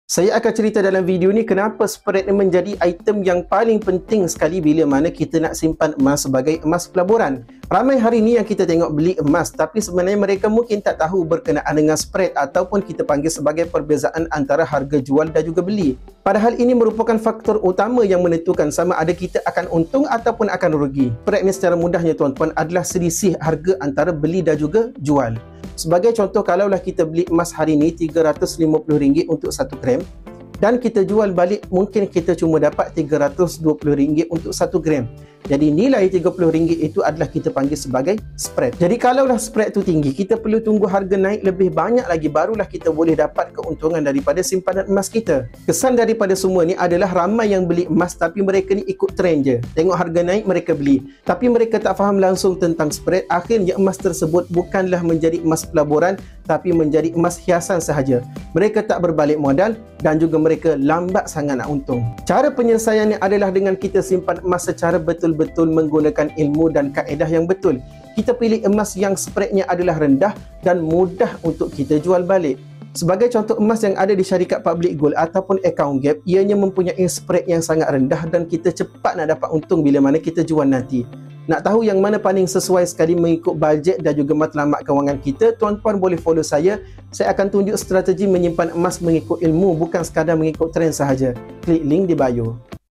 Saya akan cerita dalam video ni kenapa spread ni menjadi item yang paling penting sekali bila mana kita nak simpan emas sebagai emas pelaburan. Ramai hari ni yang kita tengok beli emas tapi sebenarnya mereka mungkin tak tahu berkenaan dengan spread ataupun kita panggil sebagai perbezaan antara harga jual dan juga beli. Padahal ini merupakan faktor utama yang menentukan sama ada kita akan untung ataupun akan rugi. Spread ni secara mudahnya tuan-tuan adalah selisih harga antara beli dan juga jual. Sebagai contoh, kalaulah kita beli emas hari ni RM350 untuk 1 gram dan kita jual balik, mungkin kita cuma dapat RM320 untuk 1 gram. Jadi nilai RM30 itu adalah kita panggil sebagai spread. Jadi kalaulah spread tu tinggi, kita perlu tunggu harga naik lebih banyak lagi, barulah kita boleh dapat keuntungan daripada simpanan emas kita. Kesan daripada semua ni adalah ramai yang beli emas tapi mereka ni ikut trend je. Tengok harga naik mereka beli. Tapi mereka tak faham langsung tentang spread. Akhirnya emas tersebut bukanlah menjadi emas pelaburan tapi menjadi emas hiasan sahaja. Mereka tak berbalik modal dan juga mereka lambat sangat nak untung. Cara penyelesaiannya adalah dengan kita simpan emas secara betul-betul menggunakan ilmu dan kaedah yang betul. Kita pilih emas yang spreadnya adalah rendah dan mudah untuk kita jual balik. Sebagai contoh, emas yang ada di syarikat public gold ataupun account gap, ianya mempunyai spread yang sangat rendah dan kita cepat nak dapat untung bila mana kita jual nanti. Nak tahu yang mana paling sesuai sekali mengikut bajet dan juga matlamat kewangan kita, tuan-puan boleh follow saya. Saya akan tunjuk strategi menyimpan emas mengikut ilmu, bukan sekadar mengikut trend sahaja. Klik link di bio.